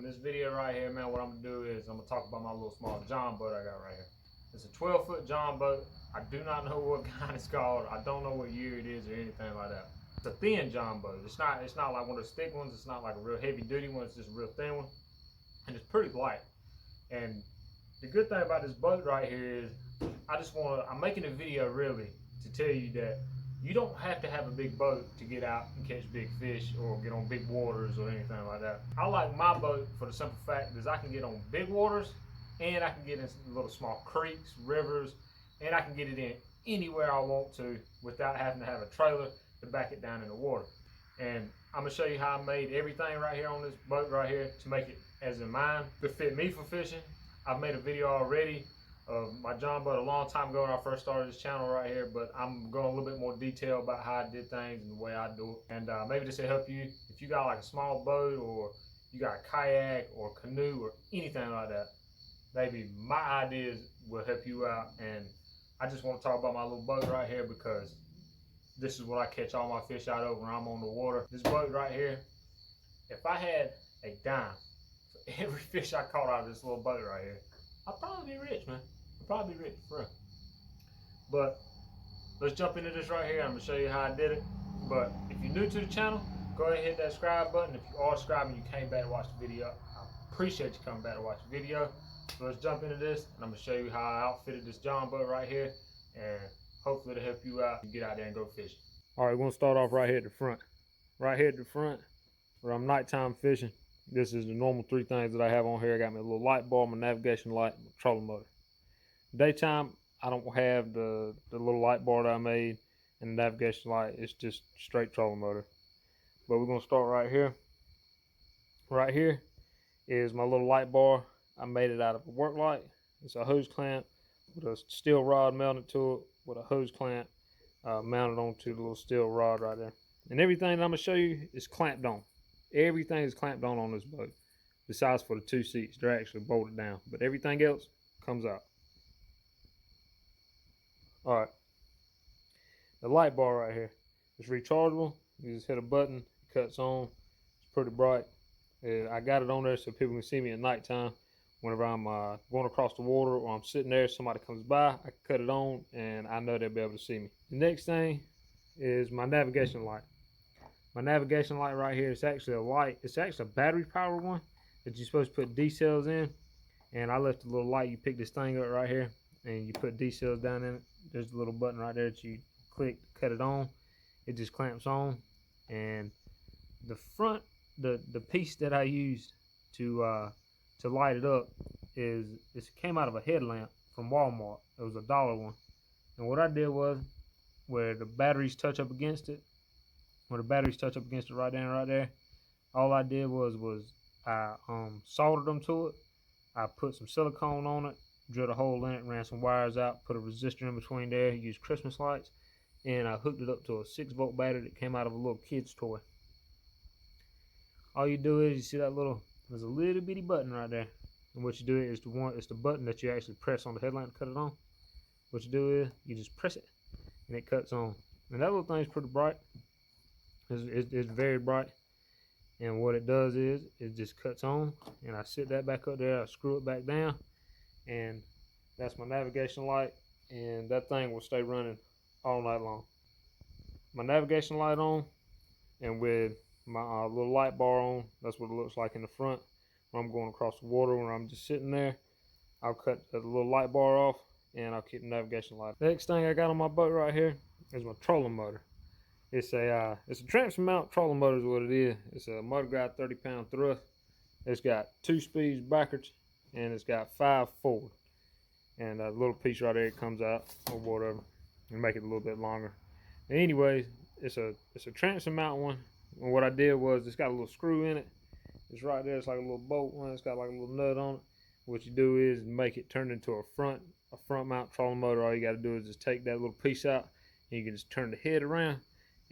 this video right here, man, what I'm gonna do is I'm gonna talk about my little small John boat I got right here. It's a 12-foot John boat. I do not know what kind it's called. I don't know what year it is or anything like that. It's a thin John boat. It's not like one of those thick ones. It's not like a real heavy duty one. It's just a real thin one, and it's pretty light. And the good thing about this boat right here is I'm making a video really to tell you that you don't have to have a big boat to get out and catch big fish or get on big waters or anything like that. I like my boat for the simple fact that I can get on big waters, and I can get in little small creeks, rivers, and I can get it in anywhere I want to without having to have a trailer to back it down in the water. And I'm gonna show you how I made everything right here on this boat right here to make it as in mine to fit me for fishing. I've made a video already of my John boat a long time ago when I first started this channel right here, but I'm going a little bit more detail about how I did things and the way I do it. And maybe this will help you if you got like a small boat or you got a kayak or canoe or anything like that. Maybe my ideas will help you out. And I just want to talk about my little boat right here because this is what I catch all my fish out of when I'm on the water. This boat right here, if I had a dime for every fish I caught out of this little boat right here, I'd probably be rich, man. I'd probably be rich, for real. But let's jump into this right here. I'm gonna show you how I did it. But if you're new to the channel, go ahead and hit that subscribe button. If you are subscribed and you came back to watch the video, I appreciate you coming back to watch the video. So let's jump into this, and I'm gonna show you how I outfitted this John boat right here, and hopefully it'll help you out and get out there and go fishing. All right, we're gonna start off right here at the front. Right here at the front, where I'm nighttime fishing. This is the normal three things that I have on here. I got my little light bar, my navigation light, my trolling motor. Daytime, I don't have the little light bar that I made and the navigation light. It's just straight trolling motor. But we're gonna start right here. Right here is my little light bar. I made it out of a work light. It's a hose clamp with a steel rod mounted to it with a hose clamp mounted onto the little steel rod right there. And everything that I'm gonna show you is clamped on. Everything is clamped on this boat, besides for the two seats. They're actually bolted down, but everything else comes out. All right, the light bar right here is rechargeable. You just hit a button, it cuts on. It's pretty bright. I got it on there so people can see me at nighttime. Whenever I'm going across the water or I'm sitting there, somebody comes by, I can cut it on and I know they'll be able to see me. The next thing is my navigation light. My navigation light right here is actually a light. It's actually a battery powered one that you're supposed to put D cells in. And I left a little light. You pick this thing up right here and you put D cells down in it. There's a little button right there that you click to cut it on. It just clamps on. And the front, the piece that I used to light it up it came out of a headlamp from Walmart. It was a $1 one. And what I did was, where the batteries touch up against it, right there, all I did was I soldered them to it. I put some silicone on it, drilled a hole in it, ran some wires out, put a resistor in between there, used Christmas lights, and I hooked it up to a 6-volt battery that came out of a little kid's toy. All you do is, you see that there's a little bitty button right there. And what you do is it's the button that you actually press on the headlamp to cut it on. What you do is, you just press it, and it cuts on. And that little thing's pretty bright. It's very bright. And what it does is, it just cuts on, and I sit that back up there, I screw it back down, and that's my navigation light, and that thing will stay running all night long. My navigation light on, and with my little light bar on, that's what it looks like in the front. When I'm going across the water, when I'm just sitting there, I'll cut the little light bar off, and I'll keep the navigation light. Next thing I got on my boat right here is my trolling motor. It's a transfer mount trolling motor is what it is. It's a motor guide 30-pound thrust. It's got 2 speeds backwards, and it's got 5 forward. And a little piece right there comes out or whatever, and make it a little bit longer. And anyways, it's a transfer mount one. And what I did was, it's got a little screw in it. It's right there. It's like a little bolt one. It's got like a little nut on it. What you do is make it turn into a front mount trolling motor. All you got to do is just take that little piece out, and you can just turn the head around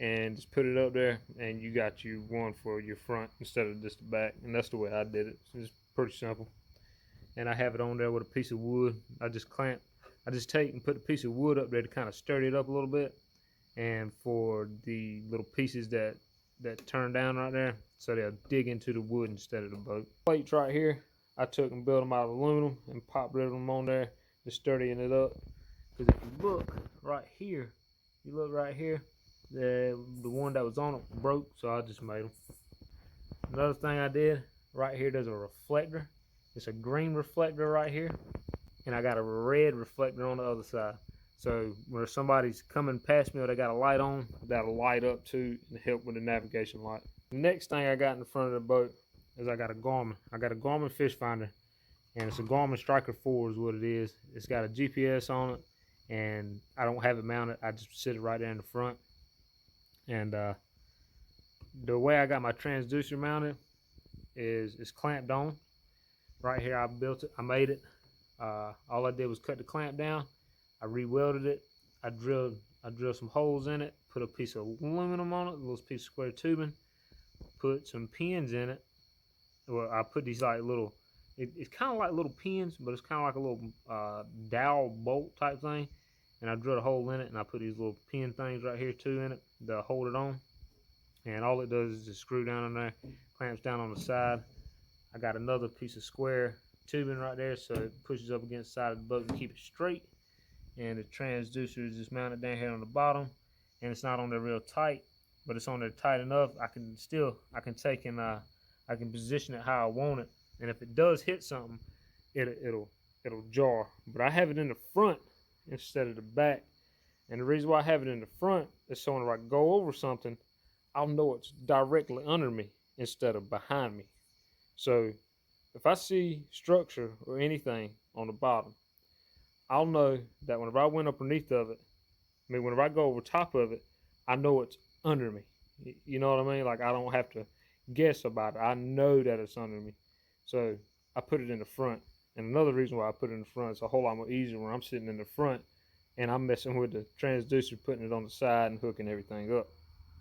and just put it up there, and you got you one for your front instead of just the back. And that's the way I did it. It's pretty simple. And I have it on there with a piece of wood. I just take and put a piece of wood up there to kind of sturdy it up a little bit. And for the little pieces that that turn down right there, so they'll dig into the wood instead of the boat. Plates right here, I took and built them out of aluminum and pop riveted them on there to sturdying it up. Because if you look right here, the one that was on it broke, so I just made them. Another thing I did, right here there's a reflector. It's a green reflector right here, and I got a red reflector on the other side. So when somebody's coming past me or they got a light on, that'll light up too and help with the navigation light. The next thing I got in the front of the boat is I got a Garmin. I got a Garmin fish finder, and it's a Garmin Striker 4 is what it is. It's got a GPS on it, and I don't have it mounted. I just sit it right there in the front. And the way I got my transducer mounted is it's clamped on. Right here I built it, I made it. All I did was cut the clamp down. I re-welded it. I drilled some holes in it, put a piece of aluminum on it, a little piece of square tubing, put some pins in it. Well, I put these like little, it's kind of like little pins, but it's kind of like a little dowel bolt type thing. And I drilled a hole in it, and I put these little pin things right here too in it to hold it on. And all it does is just screw down in there, clamps down on the side. I got another piece of square tubing right there, so it pushes up against the side of the boat to keep it straight. And the transducer is just mounted down here on the bottom, and it's not on there real tight, but it's on there tight enough. I can take and I can position it how I want it, and if it does hit something, it'll jar. But I have it in the front instead of the back, and the reason why I have it in the front is so when I go over something, I'll know it's directly under me instead of behind me. So if I see structure or anything on the bottom, I'll know that whenever I went underneath of it, whenever I go over top of it, I know it's under me. You know what I mean? Like, I don't have to guess about it. I know that it's under me. So I put it in the front. And another reason why I put it in the front is a whole lot more easier when I'm sitting in the front and I'm messing with the transducer, putting it on the side and hooking everything up.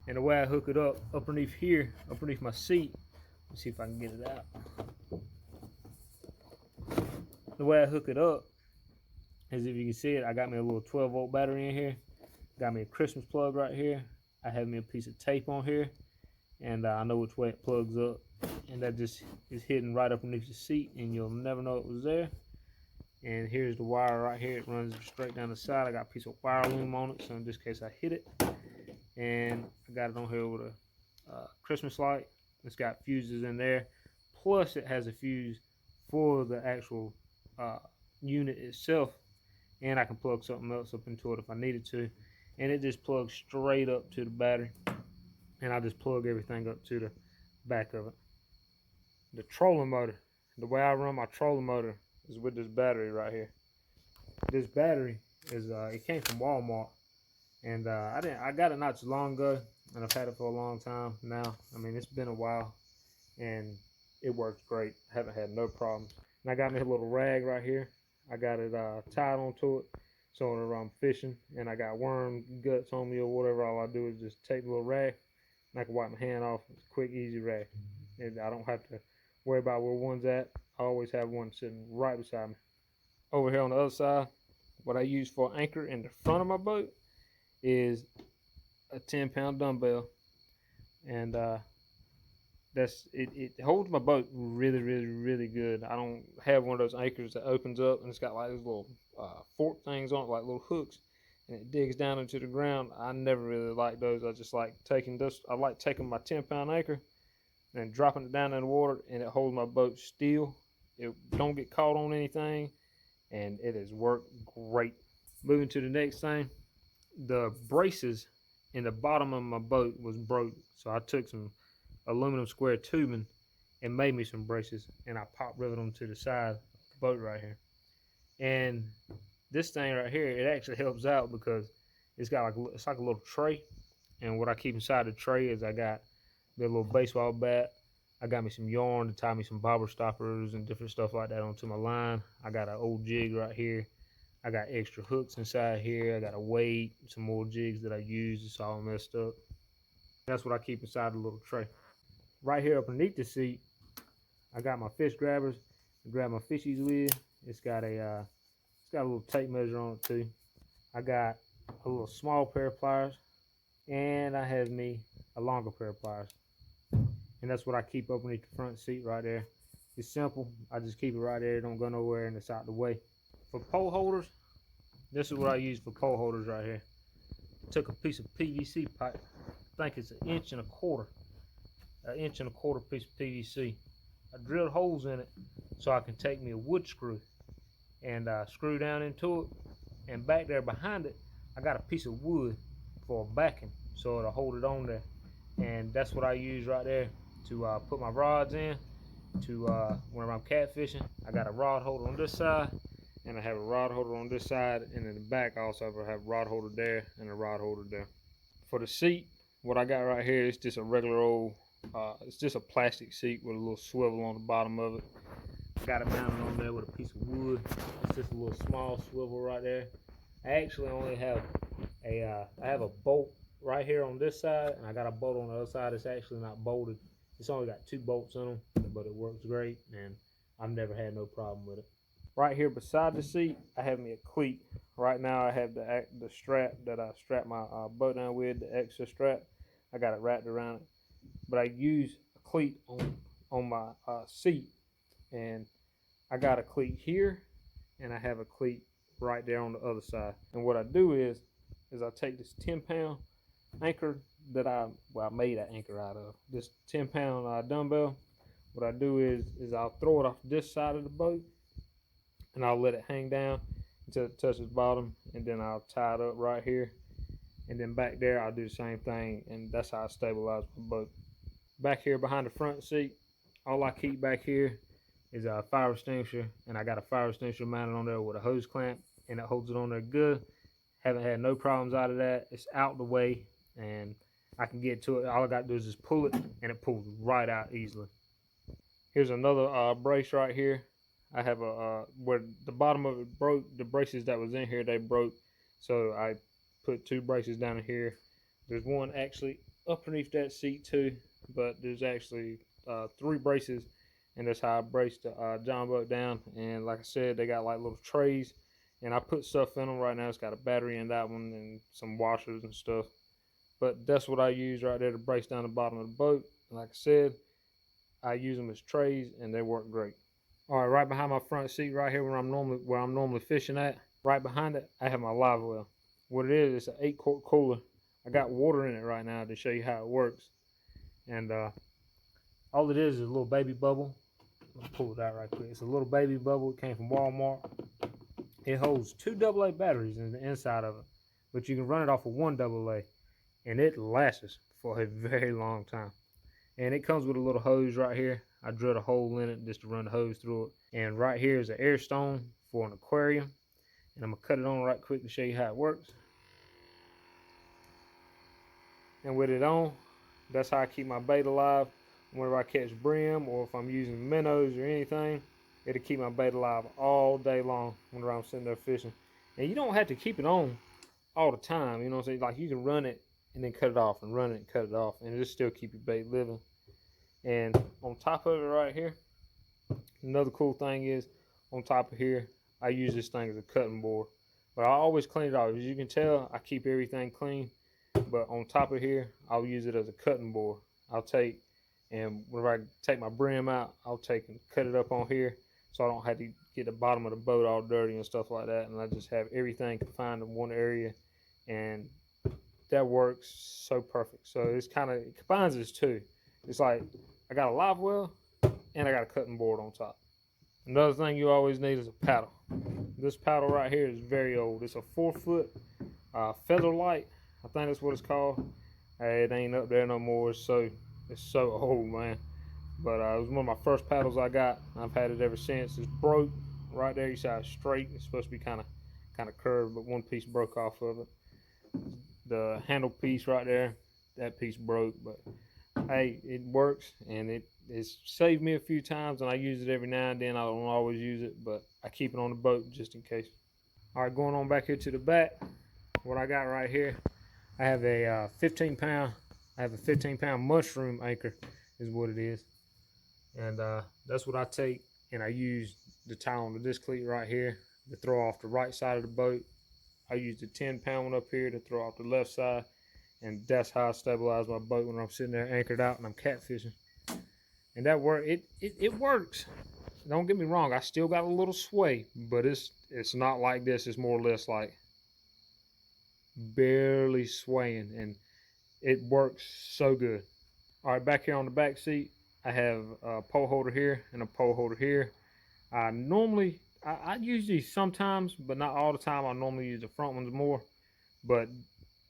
And the way I hook it up, underneath here, underneath my seat, let's see if I can get it out. The way I hook it up, as if you can see it, I got me a little 12-volt battery in here. Got me a Christmas plug right here. I have me a piece of tape on here. And I know which way it plugs up. And that just is hidden right up underneath the seat, and you'll never know it was there. And here's the wire right here. It runs straight down the side. I got a piece of wire loom on it, so in this case I hit it. And I got it on here with a Christmas light. It's got fuses in there. Plus it has a fuse for the actual unit itself. And I can plug something else up into it if I needed to. And it just plugs straight up to the battery. And I just plug everything up to the back of it. The trolling motor, the way I run my trolling motor is with this battery right here. This battery is it came from Walmart, and I got it not too long ago, and I've had it for a long time now. I mean, it's been a while, and it works great. I haven't had no problems. And I got me a little rag right here. I got it tied onto it, so whenever I'm fishing and I got worm guts on me or whatever, all I do is just take the little rag, and I can wipe my hand off. It's a quick, easy rag, and I don't have to worry about where one's at. I always have one sitting right beside me. Over here on the other side, what I use for anchor in the front of my boat is a 10-pound dumbbell, and it holds my boat really good. I don't have one of those anchors that opens up and it's got like these little fork things on it, like little hooks, and it digs down into the ground. I never really like those. I just like taking this. I like taking my 10-pound anchor and dropping it down in the water, and it holds my boat still. It don't get caught on anything, and it has worked great. Moving to the next thing, the braces in the bottom of my boat was broke, so I took some aluminum square tubing and made me some braces, and I pop rivet them to the side of the boat right here. And this thing right here, it actually helps out because it's got it's like a little tray, and what I keep inside the tray is I got a little baseball bat. I got me some yarn to tie me some bobber stoppers and different stuff like that onto my line. I got an old jig right here. I got extra hooks inside here. I got a weight, some more jigs that I use. It's all messed up. That's what I keep inside the little tray. Right here up underneath the seat, I got my fish grabbers to grab my fishies with. It's got a little tape measure on it too. I got a little small pair of pliers and I have me a longer pair of pliers. And that's what I keep underneath the front seat right there. It's simple. I just keep it right there. It don't go nowhere, and it's out the way. For pole holders, this is what I use for pole holders right here. Took a piece of PVC pipe. I think it's 1.25 inches. An 1.25 inch piece of PVC. I drilled holes in it so I can take me a wood screw and screw down into it. And back there behind it, I got a piece of wood for a backing, so it'll hold it on there. And that's what I use right there to put my rods in. To whenever I'm catfishing, I got a rod holder on this side, and I have a rod holder on this side, and in the back I also have a rod holder there and a rod holder there. For the seat, what I got right here is just a regular old, it's just a plastic seat with a little swivel on the bottom of it. Got it mounted on there with a piece of wood. It's just a little small swivel right there. I actually only have I have a bolt right here on this side, and I got a bolt on the other side. It's actually not bolted. It's only got 2 bolts in them, but it works great, and I've never had no problem with it. Right here beside the seat, I have me a cleat. Right now, I have the strap that I strap my boat down with, the extra strap. I got it wrapped around it, but I use a cleat on my seat, and I got a cleat here, and I have a cleat right there on the other side. And what I do is I take this 10-pound anchor that I made an anchor out of, this 10-pound dumbbell. What I do is I'll throw it off this side of the boat, and I'll let it hang down until it touches bottom, and then I'll tie it up right here, and then back there I'll do the same thing, and that's how I stabilize my boat. Back here behind the front seat, all I keep back here is a fire extinguisher, and I got a fire extinguisher mounted on there with a hose clamp, and it holds it on there good. Haven't had no problems out of that. It's out the way, and I can get to it. All I got to do is just pull it, and it pulls right out easily. Here's another brace right here. I have where the bottom of it broke, the braces that was in here, they broke. So I put 2 braces down in here. There's one actually underneath that seat too, but there's actually 3 braces, and that's how I braced the John boat down. And like I said, they got like little trays, and I put stuff in them right now. It's got a battery in that one and some washers and stuff. But that's what I use right there to brace down the bottom of the boat. And like I said, I use them as trays, and they work great. All right, right behind my front seat right here where I'm normally fishing at, right behind it, I have my Livewell. What it is, it's an 8-quart cooler. I got water in it right now to show you how it works. And all it is a little baby bubble. I'll pull it out right quick. It's a little baby bubble. It came from Walmart. It holds 2 AA batteries in the inside of it, but you can run it off of 1 AA, and it lasts for a very long time. And it comes with a little hose right here. I drilled a hole in it just to run the hose through it. And right here is an air stone for an aquarium. And I'm going to cut it on right quick to show you how it works. And with it on, that's how I keep my bait alive. Whenever I catch brim, or if I'm using minnows or anything, it'll keep my bait alive all day long whenever I'm sitting there fishing. And you don't have to keep it on all the time, you know what I'm saying? Like, you can run it and then cut it off, and run it and cut it off, and it'll still keep your bait living. And on top of it right here, another cool thing is, on top of here, I use this thing as a cutting board. But I always clean it off. As you can tell, I keep everything clean. But on top of here, I'll use it as a cutting board. I'll take, and whenever I take my brim out, I'll take and cut it up on here, so I don't have to get the bottom of the boat all dirty and stuff like that. And I just have everything confined in one area, and that works so perfect. So it's kind of, it combines this too. It's like I got a Livewell and I got a cutting board on top. Another thing you always need is a paddle. This paddle right here is very old. It's a 4-foot feather light. I think that's what it's called. It ain't up there no more. It's so old, man. But it was one of my first paddles I got. I've had it ever since. It's broke right there. You see how it's straight. It's supposed to be kind of curved, but one piece broke off of it. The handle piece right there, that piece broke, but hey, it works, and it's saved me a few times, and I use it every now and then. I don't always use it, but I keep it on the boat just in case. All right, going on back here to the back, what I got right here, I have a 15-pound mushroom anchor is what it is. And that's what I take, and I use the tie on the disc cleat right here to throw off the right side of the boat. I use the 10-pound one up here to throw off the left side, and that's how I stabilize my boat when I'm sitting there anchored out and I'm catfishing. And that work, it works. Don't get me wrong, I still got a little sway, but it's not like this. It's more or less like barely swaying, and it works so good. All right, back here on the back seat, I have a pole holder here and a pole holder here. I use these sometimes, but not all the time. I normally use the front ones more. But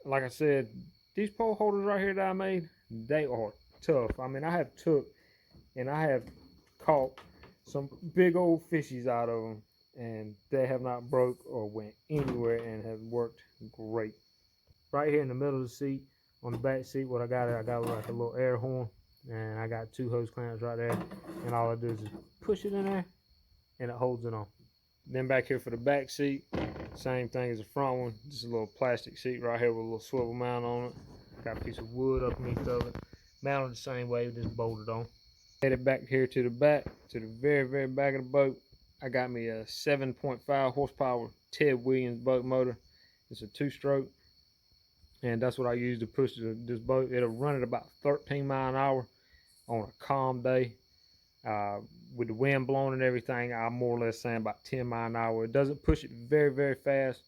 like I said, these pole holders right here that I made, they are tough. I mean, I have took and I have caught some big old fishies out of them, and they have not broke or went anywhere and have worked great. Right here in the middle of the seat, on the back seat, what I got like a little air horn, and I got 2 hose clamps right there, and all I do is just push it in there and it holds it on. Then back here for the back seat, same thing as the front one, just a little plastic seat right here with a little swivel mount on it. Got a piece of wood underneath of it, mounted the same way, just bolted on. Headed back here to the back, to the very back of the boat, I got me a 7.5 horsepower Ted Williams boat motor. It's a 2-stroke, and that's what I use to push this boat. It'll run at about 13 miles an hour on a calm day. With the wind blowing and everything, I'm more or less saying about 10 miles an hour. It doesn't push it very fast,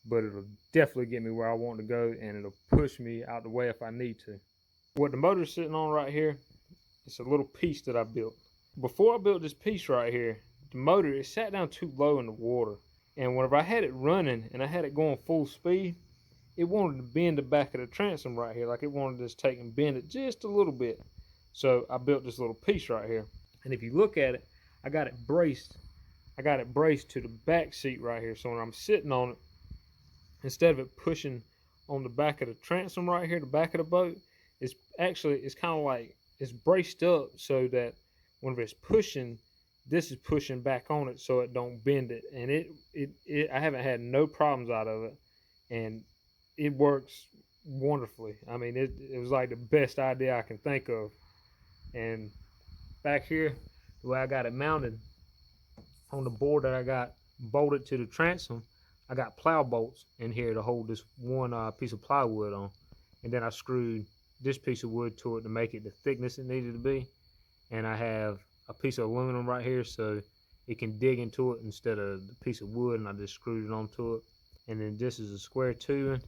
but it'll definitely get me where I want to go, and it'll push me out the way if I need to. What the motor's sitting on right here, it's a little piece that I built. Before I built this piece right here, the motor, it sat down too low in the water, and whenever I had it running and I had it going full speed, it wanted to bend the back of the transom right here, like it wanted to just take and bend it just a little bit. So I built this little piece right here. And if you look at it, I got it braced to the back seat right here. So when I'm sitting on it, instead of it pushing on the back of the transom right here, the back of the boat, it's kind of like it's braced up so that whenever it's pushing, this is pushing back on it so it don't bend it. And I haven't had no problems out of it, and it works wonderfully. I mean, it was like the best idea I can think of. And back here, the way I got it mounted on the board that I got bolted to the transom, I got plow bolts in here to hold this one piece of plywood on, and then I screwed this piece of wood to it to make it the thickness it needed to be. And I have a piece of aluminum right here so it can dig into it instead of the piece of wood, and I just screwed it onto it. And then this is a square tubing.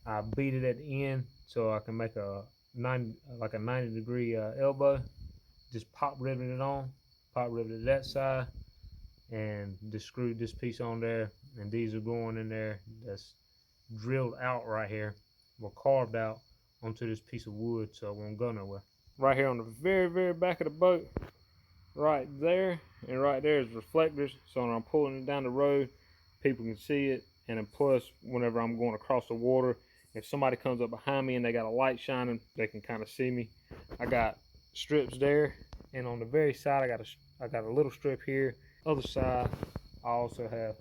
I beat it at the end so I can make a 90-degree elbow. Just pop rivet it on, pop rivet that side, and just screwed this piece on there, and these are going in there. That's drilled out right here, or carved out onto this piece of wood, so it won't go nowhere. Right here on the very back of the boat, right there and right there is reflectors, so when I'm pulling it down the road, people can see it. And then plus, whenever I'm going across the water, if somebody comes up behind me and they got a light shining, they can kind of see me. I got strips there, and on the very side I got a little strip here. Other side I also have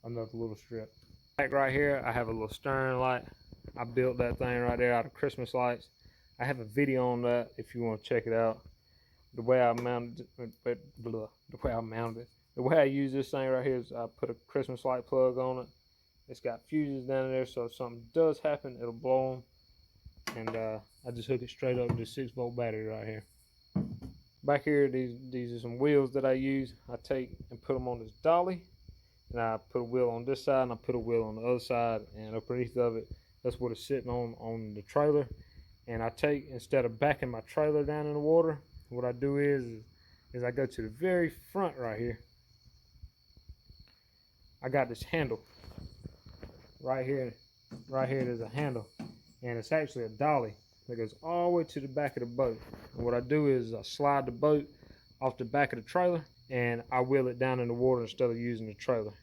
another little strip. Back right here I have a little stern light. I built that thing right there out of Christmas lights. I have a video on that if you want to check it out. The way I mounted it, the way I use this thing right here is I put a Christmas light plug on it. It's got fuses down there, so if something does happen, it'll blow them. And I just hook it straight up to the 6-volt battery right here. Back here, these are some wheels that I use. I take and put them on this dolly, and I put a wheel on this side, and I put a wheel on the other side, and underneath of it, that's what it's sitting on the trailer. And I take, instead of backing my trailer down in the water, what I do is I go to the very front right here. I got this handle right here. Right here there's a handle, and it's actually a dolly that goes all the way to the back of the boat. And what I do is I slide the boat off the back of the trailer, and I wheel it down in the water instead of using the trailer.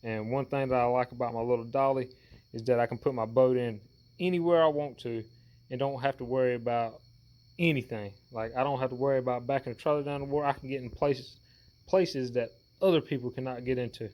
And one thing that I like about my little dolly is that I can put my boat in anywhere I want to and don't have to worry about anything. Like, I don't have to worry about backing the trailer down the water. I can get in places that other people cannot get into.